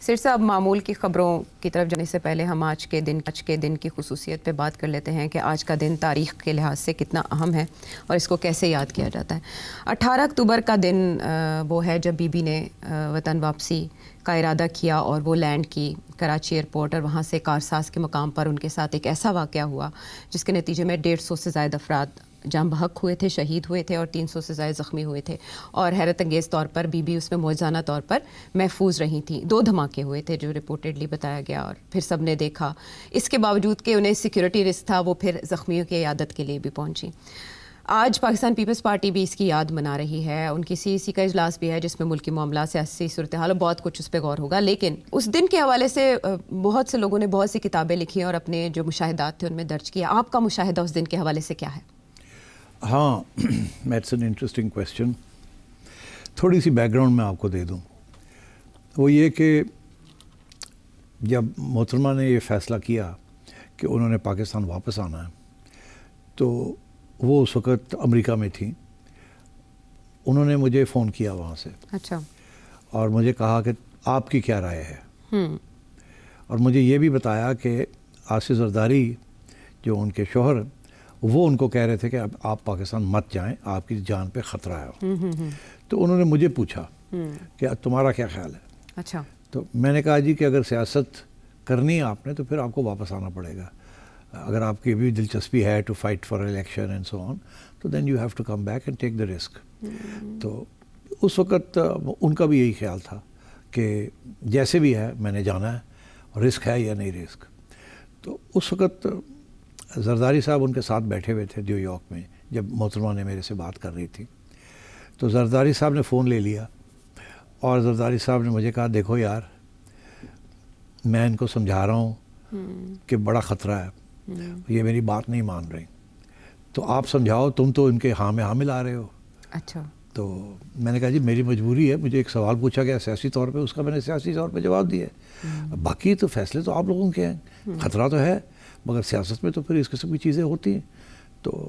سر صاحب، معمول کی خبروں کی طرف جانے سے پہلے ہم آج کے دن کی خصوصیت پہ بات کر لیتے ہیں کہ آج کا دن تاریخ کے لحاظ سے کتنا اہم ہے اور اس کو کیسے یاد کیا جاتا ہے۔ 18 اکتوبر کا دن وہ ہے جب بی بی نے وطن واپسی کا ارادہ کیا اور وہ لینڈ کی کراچی ایئرپورٹ، اور وہاں سے کارساز کے مقام پر ان کے ساتھ ایک ایسا واقعہ ہوا جس کے نتیجے میں 150 سے زائد افراد جاں بحق ہوئے تھے، شہید ہوئے تھے اور 300 سے زائد زخمی ہوئے تھے، اور حیرت انگیز طور پر بی بی اس میں معجزانہ طور پر محفوظ رہی تھیں۔ 2 دھماکے ہوئے تھے جو رپورٹڈلی بتایا گیا اور پھر سب نے دیکھا، اس کے باوجود کہ انہیں سیکیورٹی رسک تھا وہ پھر زخمیوں کی عیادت کے لیے بھی پہنچی۔ آج پاکستان پیپلز پارٹی بھی اس کی یاد منا رہی ہے، ان کی CEC کا اجلاس بھی ہے جس میں ملکی معاملات، سیاسی صورتحال اور بہت کچھ اس پہ غور ہوگا، لیکن اس دن کے حوالے سے بہت سے لوگوں نے بہت سی کتابیں لکھی اور اپنے جو مشاہدات تھے ان میں درج کیا۔ آپ کا مشاہدہ اس دن کے حوالے سے کیا ہے؟ ہاں، دیٹس این انٹرسٹنگ کویسچن۔ تھوڑی سی بیک گراؤنڈ میں آپ کو دے دوں، وہ یہ کہ جب محترمہ نے یہ فیصلہ کیا کہ انہوں نے پاکستان واپس آنا ہے تو وہ اس وقت امریکہ میں تھیں۔ انہوں نے مجھے فون کیا وہاں سے، اچھا، اور مجھے کہا کہ آپ کی کیا رائے ہے، اور مجھے یہ بھی بتایا کہ آصف زرداری جو ان کے شوہر، وہ ان کو کہہ رہے تھے کہ اب آپ پاکستان مت جائیں، آپ کی جان پہ خطرہ ہے۔ تو انہوں نے مجھے پوچھا کہ تمہارا کیا خیال ہے؟ اچھا، تو میں نے کہا جی کہ اگر سیاست کرنی ہے آپ نے تو پھر آپ کو واپس آنا پڑے گا، اگر آپ کی بھی دلچسپی ہے to fight for election and so on, تو then you have to come back and take the risk. تو اس وقت ان کا بھی یہی خیال تھا کہ جیسے بھی ہے میں نے جانا ہے، رسک ہے یا نہیں رسک۔ تو اس وقت زرداری صاحب ان کے ساتھ بیٹھے ہوئے تھے نیو یارک میں جب محترمہ نے میرے سے بات کر رہی تھی، تو زرداری صاحب نے فون لے لیا اور زرداری صاحب نے مجھے کہا دیکھو یار، میں ان کو سمجھا رہا ہوں کہ بڑا خطرہ ہے، یہ میری بات نہیں مان رہی، تو آپ سمجھاؤ، تم تو ان کے ہاں میں ہاں ملا رہے ہو۔ اچھا، تو میں نے کہا جی میری مجبوری ہے، مجھے ایک سوال پوچھا گیا سیاسی طور پہ، اس کا میں نے سیاسی طور پہ جواب دیا ہے، باقی تو فیصلے تو آپ لوگوں کے ہیں، خطرہ تو ہے مگر سیاست میں تو پھر اس قسم کی چیزیں ہوتی ہیں۔ تو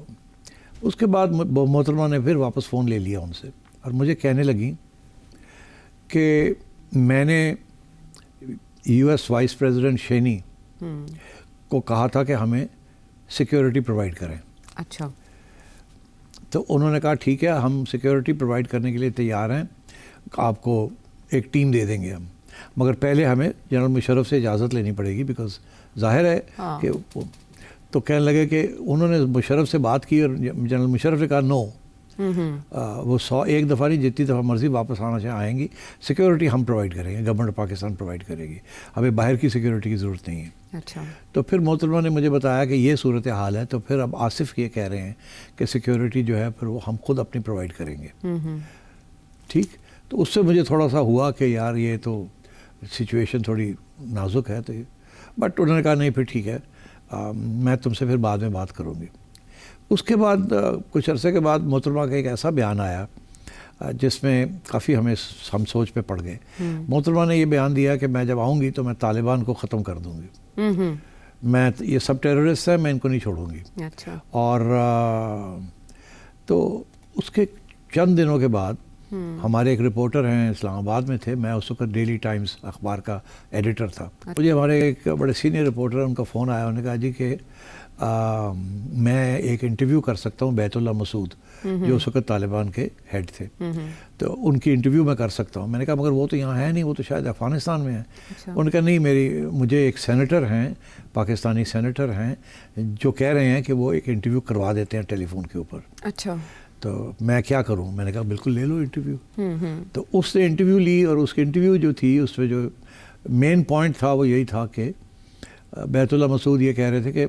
اس کے بعد محترمہ نے پھر واپس فون لے لیا ان سے اور مجھے کہنے لگی کہ میں نے US وائس پریزیڈنٹ شینی کو کہا تھا کہ ہمیں سیکیورٹی پرووائڈ کریں۔ اچھا، تو انہوں نے کہا ٹھیک ہے، ہم سیکیورٹی پرووائڈ کرنے کے لیے تیار ہیں، آپ کو ایک ٹیم دے دیں گے ہم، مگر پہلے ہمیں جنرل مشرف سے اجازت لینی پڑے گی، بیکاز ظاہر ہے کہ تو کہنے لگے کہ انہوں نے مشرف سے بات کی اور جنرل مشرف نے کہا نو، وہ 101 دفعہ نہیں، جتنی دفعہ مرضی واپس آنا چاہیں آئیں گی، سیکیورٹی ہم پرووائڈ کریں گے، گورنمنٹ پاکستان پرووائڈ کرے گی، ہمیں باہر کی سیکیورٹی کی ضرورت نہیں ہے۔ اچھا، تو پھر محترمہ نے مجھے بتایا کہ یہ صورتحال ہے، تو پھر اب آصف یہ کہہ رہے ہیں کہ سیکیورٹی جو ہے پھر وہ ہم خود اپنی پرووائڈ کریں گے۔ ٹھیک، تو اس سے مجھے تھوڑا سا ہوا کہ یار یہ تو سچویشن تھوڑی نازک ہے، تو بٹ انہوں نے کہا نہیں پھر ٹھیک ہے، میں تم سے پھر بعد میں بات کروں گی۔ اس کے بعد کچھ عرصے کے بعد محترمہ کا ایک ایسا بیان آیا جس میں کافی ہم سوچ پہ پڑ گئے۔ محترمہ نے یہ بیان دیا کہ میں جب آؤں گی تو میں طالبان کو ختم کر دوں گی، میں یہ سب ٹیررسٹ ہیں، میں ان کو نہیں چھوڑوں گی۔ اچھا، اور تو اس کے چند دنوں کے بعد ہمارے ایک رپورٹر ہیں اسلام آباد میں تھے، میں اس وقت ڈیلی ٹائمز اخبار کا ایڈیٹر تھا، مجھے ہمارے ایک بڑے سینئر رپورٹر ان کا فون آیا، انہوں نے کہا جی کہ میں ایک انٹرویو کر سکتا ہوں بیت اللہ مسعود جو اس وقت طالبان کے ہیڈ تھے، تو ان کی انٹرویو میں کر سکتا ہوں۔ میں نے کہا مگر وہ تو یہاں ہے نہیں، وہ تو شاید افغانستان میں ہے۔ انہوں نے کہا نہیں، مجھے ایک سینیٹر ہیں، پاکستانی سینیٹر ہیں جو کہہ رہے ہیں کہ وہ ایک انٹرویو کروا دیتے ہیں ٹیلی فون کے اوپر۔ اچھا، تو میں کیا کروں؟ میں نے کہا بالکل لے لو انٹرویو۔ تو اس نے انٹرویو لی، اور اس کی انٹرویو جو تھی اس میں جو مین پوائنٹ تھا وہ یہی تھا کہ بیت اللہ مسعود یہ کہہ رہے تھے کہ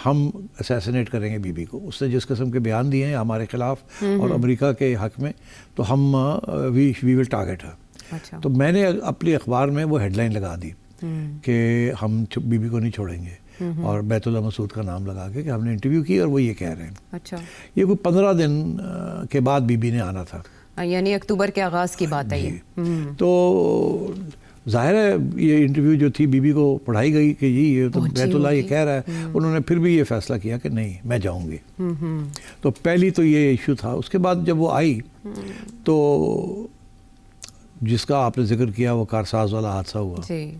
ہم اسیسنیٹ کریں گے بی بی کو، اس نے جس قسم کے بیان دیے ہیں ہمارے خلاف اور امریکہ کے حق میں، تو ہم وی ول ٹارگیٹ ہے۔ تو میں نے اپنی اخبار میں وہ ہیڈ لائن لگا دی کہ ہم بی بی کو نہیں چھوڑیں گے، اور بیت اللہ مسعود کا نام لگا کے کہ ہم نے انٹرویو کی اور وہ یہ کہہ رہے ہیں۔ اچھا، یہ کوئی 15 دن کے بعد بی بی نے آنا تھا، یعنی اکتوبر کے آغاز کی بات ہے یہ۔ تو ظاہر ہے یہ انٹرویو جو تھی بی بی کو پڑھائی گئی کہ جی یہ تو بیت اللہ یہ کہہ رہا ہے، انہوں نے پھر بھی یہ فیصلہ کیا کہ نہیں میں جاؤں گی۔ تو پہلی تو یہ ایشو تھا۔ اس کے بعد جب وہ آئی تو جس کا آپ نے ذکر کیا وہ کارساز والا حادثہ ہوا جی.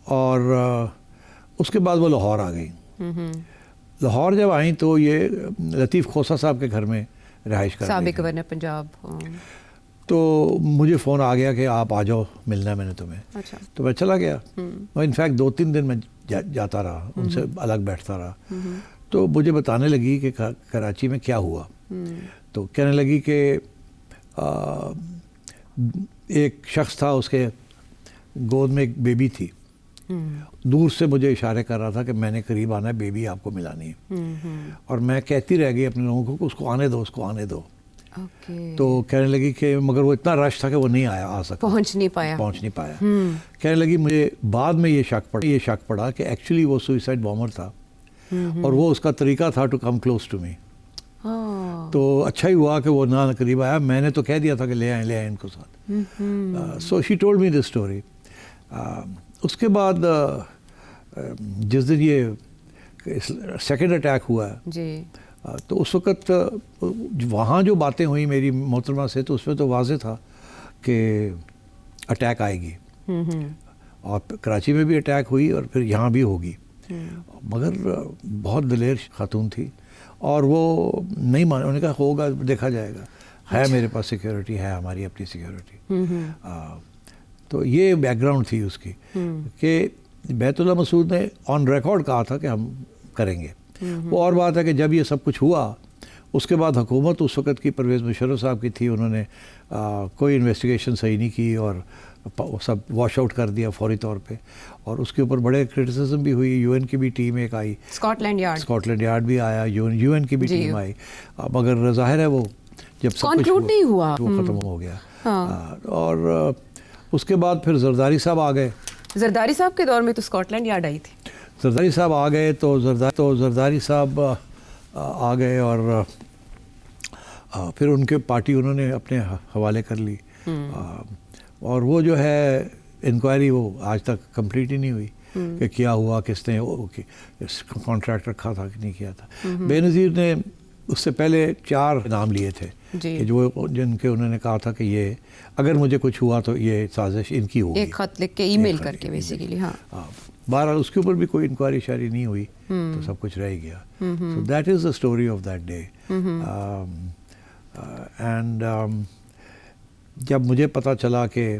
اور اس کے بعد وہ لاہور آ گئیں. لاہور جب آئیں تو یہ لطیف کھوسہ صاحب کے گھر میں رہائش کر سابق گورنر پنجاب. تو مجھے فون آ گیا کہ آپ آ جاؤ, ملنا ہے میں نے تمہیں. اچھا. تو میں چلا گیا. انفیکٹ 2-3 دن میں جاتا رہا, ان سے الگ بیٹھتا رہا. تو مجھے بتانے لگی کہ کراچی میں کیا ہوا. تو کہنے لگی کہ ایک شخص تھا, اس کے گود میں ایک بیبی تھی. دور سے مجھے اشارے کر رہا تھا کہ میں نے قریب آنا ہے, بیبی آپ کو ملانی ہے. اور میں کہتی رہ گئی اپنے لوگوں کو کہ اس کو آنے دو, اس کو آنے دو. تو کہنے لگی کہ مگر وہ اتنا رش تھا کہ وہ نہیں آ سکا, پہنچ نہیں پایا. کہنے لگی مجھے بعد میں یہ شک پڑا کہ ایکچولی وہ سوئسائڈ بامر تھا, اور وہ اس کا طریقہ تھا to come close to me. تو اچھا ہی ہوا کہ وہ نہ قریب آیا. میں نے تو کہہ دیا تھا کہ لے آئیں ان کو ساتھ. سو she told me this story. اس کے بعد جس دن یہ سیکنڈ اٹیک ہوا ہے, تو اس وقت وہاں جو باتیں ہوئی میری محترمہ سے, تو اس میں تو واضح تھا کہ اٹیک آئے گی, اور کراچی میں بھی اٹیک ہوئی اور پھر یہاں بھی ہوگی. مگر بہت دلیر خاتون تھی, اور وہ نہیں مان, انہوں نے کہا ہوگا, دیکھا جائے گا, ہے میرے پاس سیکیورٹی, ہے ہماری اپنی سیکیورٹی. تو یہ بیک گراؤنڈ تھی اس کی کہ بیت اللہ مسعود نے آن ریکارڈ کہا تھا کہ ہم کریں گے. وہ اور بات ہے کہ جب یہ سب کچھ ہوا, اس کے بعد حکومت اس وقت کی پرویز مشرف صاحب کی تھی, انہوں نے کوئی انویسٹیگیشن صحیح نہیں کی اور سب واش آؤٹ کر دیا فوری طور پہ. اور اس کے اوپر بڑے کرٹیسزم بھی ہوئی. یو این کی بھی ٹیم ایک آئی, اسکاٹ لینڈ یارڈ بھی آیا, یو این کی بھی ٹیم آئی. مگر ظاہر ہے وہ جب سب کچھ نہیں ہوا وہ ختم ہو گیا. اور اس کے بعد پھر زرداری صاحب آ گئے. زرداری صاحب کے دور میں تو اسکاٹ لینڈ یارڈ آئی تھی. زرداری صاحب آ گئے تو زرداری صاحب آ گئے, اور پھر ان کے پارٹی انہوں نے اپنے حوالے کر لی. اور وہ جو ہے انکوائری وہ آج تک کمپلیٹ ہی نہیں ہوئی کہ کیا ہوا, کس نے کانٹریکٹ رکھا تھا کہ نہیں کیا تھا. بے نظیر نے اس سے پہلے 4 نام لیے تھے کہ جو جن کے انہوں نے کہا تھا کہ یہ اگر مجھے کچھ ہوا تو یہ سازش ان کی ہوگی, ایک خط لکھ کے ای میل کر کے بیسیکلی. بہرحال اس کے اوپر بھی کوئی انکوائری شاری نہیں ہوئی, تو سب کچھ رہ گیا. سو that is the story of that day. And جب مجھے پتہ چلا کہ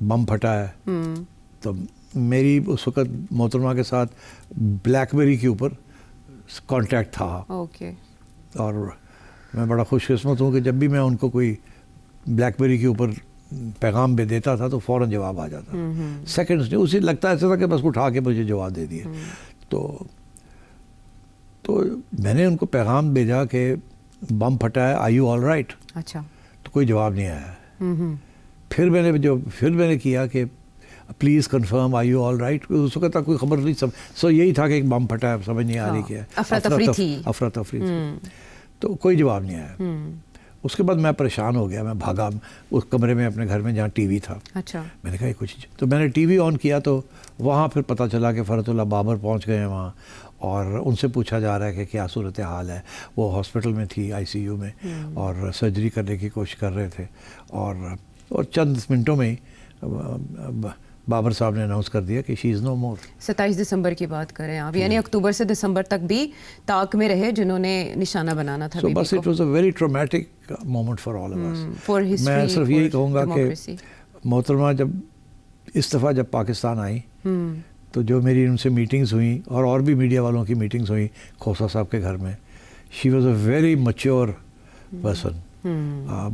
بم پھٹا ہے, تو میری اس وقت محترمہ کے ساتھ بلیک بیری کے اوپر کانٹیکٹ تھا. اور میں بڑا خوش قسمت ہوں کہ جب بھی میں ان کو کوئی بلیک بیری کے اوپر پیغام بھی دیتا تھا تو فوراً جواب آ جاتا. سیکنڈز نہیں, اسی لگتا ایسا تھا کہ بس اٹھا کے مجھے جواب دے دیا. تو میں نے ان کو پیغام بھیجا کہ بم پھٹا ہے, آر یو آل رائٹ. اچھا. تو کوئی جواب نہیں آیا. پھر میں نے کیا کہ please confirm are you all right. اس وقت تک کوئی خبر نہیں. سو یہی تھا کہ ایک بم پھٹا ہے, سمجھ نہیں آ رہی کیا ہے, افراتفری تھی. تو کوئی جواب نہیں آیا. اس کے بعد میں پریشان ہو گیا, میں بھاگا اس کمرے میں اپنے گھر میں جہاں ٹی وی تھا. اچھا. میں نے کہا کچھ, تو میں نے ٹی وی آن کیا تو وہاں پھر پتہ چلا کہ فرحت اللہ بابر پہنچ گئے ہیں وہاں, اور ان سے پوچھا جا رہا ہے کہ کیا صورت حال ہے. وہ ہاسپٹل میں تھی, آئی سی یو میں, اور سرجری کرنے کی کوشش کر رہے تھے. اور چند منٹوں میں ہی بابر صاحب نے اناؤنس کر دیا کہ شی از نو مور. 27 دسمبر کی بات کریں آپ, یعنی اکتوبر سے دسمبر تک بھی طاق میں رہے جنہوں نے نشانہ بنانا تھا. بس it was a very traumatic moment for all of us. میں صرف یہی کہوں گا کہ محترمہ جب اس دفعہ جب پاکستان آئی تو جو میری ان سے میٹنگز ہوئیں, اور بھی میڈیا والوں کی میٹنگز ہوئیں کھوسہ صاحب کے گھر میں, she was a very mature person.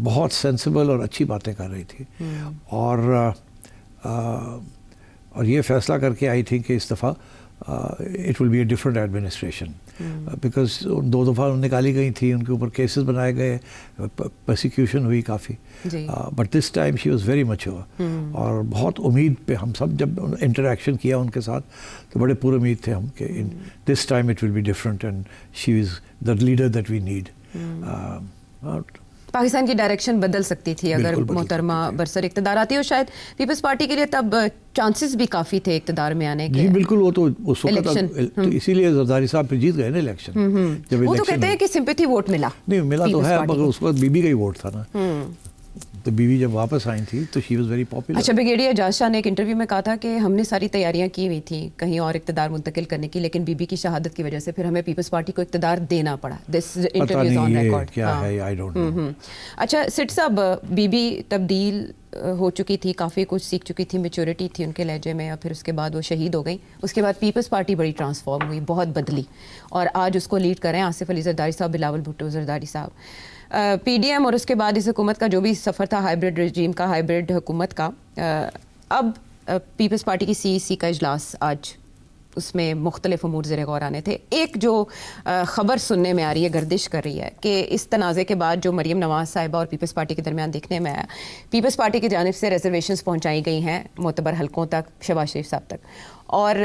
بہت سینسیبل اور اچھی باتیں کر رہی تھی. اور یہ فیصلہ کر کے آئی تھی کہ اس دفعہ it will be a different administration, because 2 دفعہ نکالی گئی تھی, ان کے اوپر کیسز بنائے گئے, پرسیکیوشن ہوئی کافی. But this time she was very mature, اور بہت امید پہ ہم سب جب انٹریکشن کیا ان کے ساتھ تو بڑے پر امید تھے ہم کہ this time it will be different, and she is the leader that we need. Pakistan کی ڈائریکشن بدل سکتی تھی اگر محترمہ برسر اقتدار آتی, اور شاید پیپلز پارٹی کے لیے تب چانسز بھی کافی تھے اقتدار میں آنے کے. جی بالکل, وہ تو اس وقت اسی لیے زرداری صاحب پھر جیت گئے نا الیکشن. وہ تو کہتے ہیں کہ سمپیتھی ووٹ ملا. نہیں ملا تو ہے, مگر اس وقت بی بی کا ہی ووٹ تھا نا. تو بیوی جب واپس آئی تھی تو شی واز ویری پاپولر. اچھا، بریگیڈیئر اعجاز شاہ نے ایک انٹرویو میں کہا تھا کہ ہم نے ساری تیاریاں کی ہوئی تھیں کہیں اور اقتدار منتقل کرنے کی، لیکن بی بی کی شہادت کی وجہ سے پھر ہمیں پیپلز پارٹی کو اقتدار دینا پڑا. This interview is on record. کیا ہے آئی ڈونٹ نو. اچھا سٹ صاحب، بی بی تبدیل ہو چکی تھی، کافی کچھ سیکھ چکی تھی، میچورٹی تھی ان کے لہجے میں، اور پھر اس کے بعد وہ شہید ہو گئیں. اس کے بعد پیپلز پارٹی بڑی ٹرانسفارم ہوئی، بہت بدلی، اور آج اس کو لیڈ کر رہے ہیں آصف علی زرداری صاحب، بلاول بھٹو زرداری صاحب. پی ڈی ایم اور اس کے بعد اس حکومت کا جو بھی سفر تھا ہائیبرڈ رجیم کا، ہائیبرڈ حکومت کا، اب پیپلز پارٹی کی سی سی کا اجلاس آج، اس میں مختلف امور زیر غور آنے تھے. ایک جو خبر سننے میں آ رہی ہے، گردش کر رہی ہے، کہ اس تنازع کے بعد جو مریم نواز صاحبہ اور پیپلز پارٹی کے درمیان دیکھنے میں آیا، پیپلز پارٹی کی جانب سے ریزرویشنز پہنچائی گئی ہیں معتبر حلقوں تک، شہباز شریف صاحب تک، اور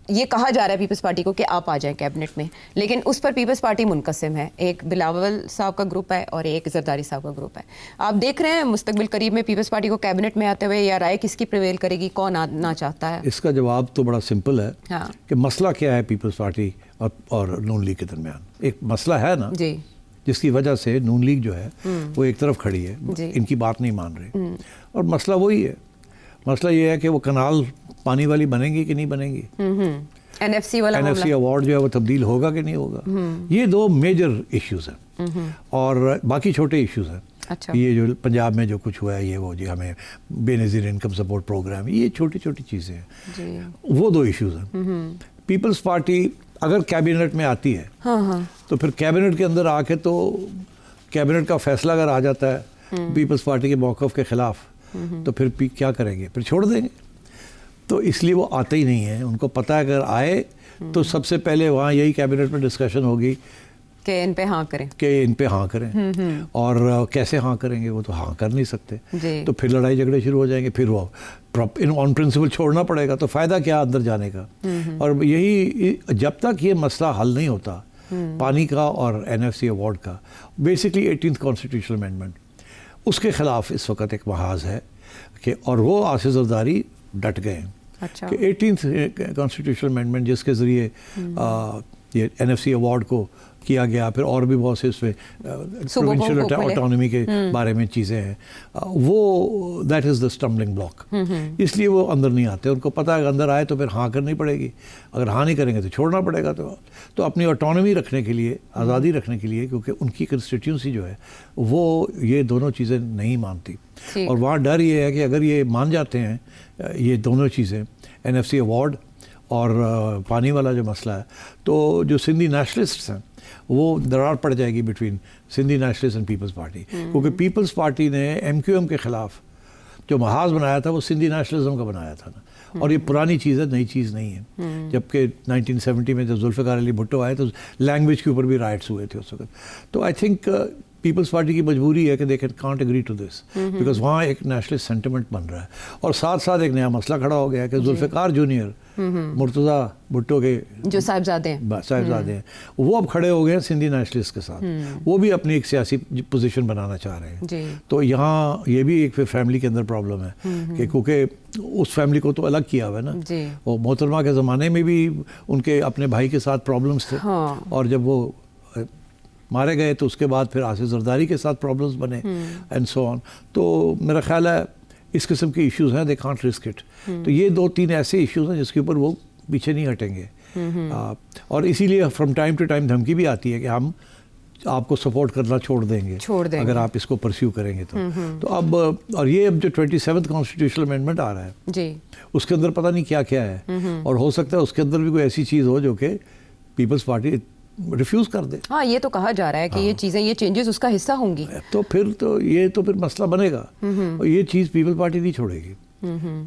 یہ کہا جا رہا ہے پیپلز پارٹی کو کہ آپ آ جائیں کیبنٹ میں، لیکن اس پر پیپلز پارٹی منقسم ہے. ایک بلاول صاحب کا گروپ ہے اور ایک زرداری صاحب کا گروپ ہے. آپ دیکھ رہے ہیں مستقبل قریب میں پیپلز پارٹی کو کیبنٹ میں آتے ہوئے، یا رائے کس کی پریویل کرے گی، کون آنا چاہتا ہے؟ اس کا جواب تو بڑا سمپل ہے ہاں، کہ مسئلہ کیا ہے پیپلز پارٹی اور نون لیگ کے درمیان. ایک مسئلہ ہے نا جی، جس کی وجہ سے نون لیگ جو ہے وہ ایک طرف کھڑی ہے، جی، ان کی بات نہیں مان رہے. اور مسئلہ وہی ہے، مسئلہ یہ ہے کہ وہ کنال پانی والی بنے گی کہ نہیں بنے گی، این ایف سی والا این ایف سی ایوارڈ جو ہے وہ تبدیل ہوگا کہ نہیں ہوگا. یہ دو میجر ایشوز ہیں، اور باقی چھوٹے ایشوز ہیں. اچھا، یہ جو پنجاب میں جو کچھ ہوا ہے، یہ وہ جی ہمیں بے نظیر انکم سپورٹ پروگرام، یہ چھوٹی چھوٹی چیزیں ہیں. جی، وہ دو ایشوز ہیں. پیپلز پارٹی اگر کیبنٹ میں آتی ہے تو پھر کیبنٹ کے اندر آ کے تو کیبنٹ کا فیصلہ اگر آ جاتا ہے پیپلز پارٹی کے موقف کے خلاف، تو پھر کیا کریں گے؟ پھر چھوڑ دیں گے. تو اس لیے وہ آتے ہی نہیں ہیں. ان کو پتہ ہے اگر آئے تو سب سے پہلے وہاں یہی کیبنٹ میں ڈسکشن ہوگی کہ ان پہ ہاں کریں، اور کیسے ہاں کریں گے؟ وہ تو ہاں کر نہیں سکتے. تو پھر لڑائی جھگڑے شروع ہو جائیں گے. پھر وہ آن پرنسپل چھوڑنا پڑے گا. تو فائدہ کیا اندر جانے کا؟ اور یہی جب تک یہ مسئلہ حل نہیں ہوتا پانی کا اور این ایف سی ایوارڈ کا، بیسکلی 18th کانسٹیٹیوشنل امینڈمنٹ، اس کے خلاف اس وقت ایک محاذ ہے کہ، اور وہ آصف زرداری ڈٹ گئے ہیں. اچھا، کہ 18th کانسٹیٹیوشنل امینڈمنٹ جس کے ذریعے یہ این ایف سی ایوارڈ کو کیا گیا، پھر اور بھی بہت سے اس میں پروونشل آٹونومی کے بارے میں چیزیں ہیں، وہ دیٹ از دا اسٹمبلنگ بلاک. اس لیے وہ اندر نہیں آتے. ان کو پتہ ہے اندر آئے تو پھر ہاں کرنی پڑے گی، اگر ہاں نہیں کریں گے تو چھوڑنا پڑے گا. تو اپنی آٹونومی رکھنے کے لیے، آزادی رکھنے کے لیے، کیونکہ ان کی کنسٹیٹیوئنسی جو ہے وہ یہ دونوں چیزیں نہیں مانتی. اور وہاں ڈر یہ ہے کہ اگر یہ مان جاتے ہیں یہ دونوں چیزیں، این ایف سی ایوارڈ اور پانی والا جو مسئلہ ہے، تو جو سندھی نیشنلسٹس ہیں وہ درار پڑ جائے گی between Sindhi nationalist and Peoples Party. کیونکہ پیپلز پارٹی نے ایم کیو ایم کے خلاف جو محاذ بنایا تھا وہ سندھی نیشنلزم کا بنایا تھا نا. اور یہ پرانی چیز ہے، نئی چیز نہیں ہے. جبکہ 1970 میں جب ذوالفقار علی بھٹو آئے تو لینگویج کے اوپر بھی رائٹس ہوئے تھے اس وقت. تو آئی تھنک پیپلز پارٹی کی مجبوری ہے کہ they can't agree to this, because وہاں ایک نیشنلسٹ سینٹیمنٹ بن رہا ہے. اور ساتھ ساتھ ایک نیا مسئلہ کھڑا ہو گیا ہے کہ ذوالفقار جونیئر، مرتضیٰ بھٹو کے جو صاحبزادے ہیں، وہ اب کھڑے ہو گئے ہیں سندھی نیشنلسٹ کے ساتھ. وہ بھی اپنی ایک سیاسی پوزیشن بنانا چاہ رہے ہیں. تو یہاں یہ بھی ایک فیملی کے اندر پرابلم ہے کہ کیونکہ اس فیملی کو تو الگ کیا ہوا ہے نا. وہ محترمہ کے زمانے میں بھی ان کے اپنے بھائی کے ساتھ پرابلمس تھے، اور جب وہ مارے گئے تو اس کے بعد پھر آصف زرداری کے ساتھ پرابلمس بنے اینڈ سو آن. تو میرا خیال ہے اس قسم کے ایشوز ہیں، دے کانٹ رسک اٹ. تو یہ 2-3 ایسے ایشوز ہیں جس کے اوپر وہ پیچھے نہیں ہٹیں گے. اور اسی لیے فرام ٹائم ٹو ٹائم دھمکی بھی آتی ہے کہ ہم آپ کو سپورٹ کرنا چھوڑ دیں گے اگر آپ اس کو پرسیو کریں گے. تو اب اور یہ اب جو 27th کانسٹیٹیوشنل امینڈمنٹ آ رہا ہے اس کے اندر پتہ نہیں کیا کیا ہے، اور ہو سکتا ہے اس کے اندر بھی کوئی ایسی چیز ہو جو کہ پیپلز پارٹی ریفیوز کر دے. ہاں، یہ تو کہا جا رہا ہے کہ یہ چیزیں، یہ چینجز اس کا حصہ ہوں گی. تو پھر مسئلہ بنے گا، اور یہ چیز پیپل پارٹی نہیں چھوڑے گی.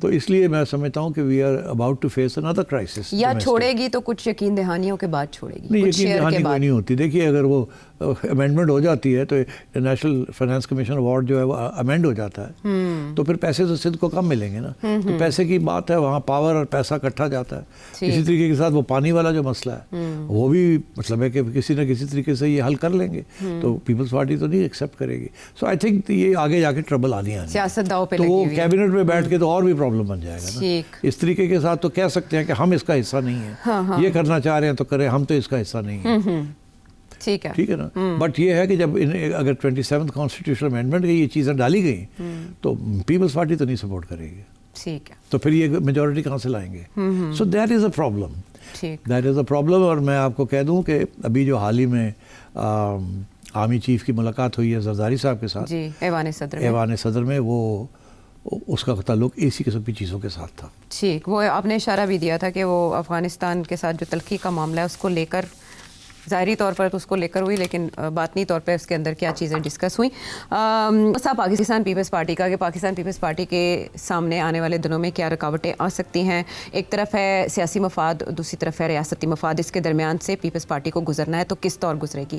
تو اس لیے میں سمجھتا ہوں کہ we are about to face another crisis. یا چھوڑے گی تو کچھ یقین دہانیوں کے بعد چھوڑے گی. نہیں، یقین دہانی کوئی نہیں ہوتی. دیکھیے اگر وہ امینڈمنٹ ہو جاتی ہے تو نیشنل فائنانس کمیشن ایوارڈ جو ہے وہ امینڈ ہو جاتا ہے، تو پھر پیسے تو سندھ کو کم ملیں گے نا. تو پیسے کی بات ہے، وہاں پاور اور پیسہ اکٹھا جاتا ہے. اسی طریقے کے ساتھ وہ پانی والا جو مسئلہ ہے وہ بھی مطلب ہے کہ کسی نہ کسی طریقے سے یہ حل کر لیں گے. تو پیپلز پارٹی تو نہیں ایکسیپٹ کرے گی. سو آئی تھنک یہ آگے جا کے ٹربل آنی ہے. سیاست داؤ پہ تو وہ کیبنٹ میں بیٹھ کے تو اور بھی پرابلم بن جائے گا نا. اس طریقے کے ساتھ تو کہہ سکتے ہیں کہ ہم اس کا حصہ نہیں ہیں، یہ کرنا چاہ رہے ہیں تو کریں، ہم تو اس کا حصہ نہیں ہیں. ٹھیک ہے. ٹھیک ہے نا. بٹ یہ ہے کہ جب اگر 27th کانسٹیٹیوشنل امینڈمنٹ کی یہ چیزیں ڈالی گئیں تو پیپلز پارٹی تو نہیں سپورٹ کرے گی. ٹھیک ہے. تو پھر یہ میجورٹی کہاں سے لائیں گے؟ So that is a problem. ٹھیک. That is a problem. اور میں آپ کو کہہ دوں کہ ابھی جو حال ہی میں آرمی چیف کی ملاقات ہوئی ہے زرداری صاحب کے ساتھ جی ایوان صدر میں، وہ اس کا تعلق اسی قسم کی چیزوں کے ساتھ تھا. ٹھیک. وہ آپ نے اشارہ بھی دیا تھا کہ وہ افغانستان کے ساتھ جو تلخی کا معاملہ ہے اس کو لے کر ظاہری طور پر تو اس کو لے کر ہوئی، لیکن باطنی طور پہ اس کے اندر کیا چیزیں ڈسکس ہوئیں. پاکستان پیپلز پارٹی کا کہ پاکستان پیپلز پارٹی کے سامنے آنے والے دنوں میں کیا رکاوٹیں آ سکتی ہیں. ایک طرف ہے سیاسی مفاد، دوسری طرف ہے ریاستی مفاد. اس کے درمیان سے پیپلز پارٹی کو گزرنا ہے تو کس طور گزرے گی؟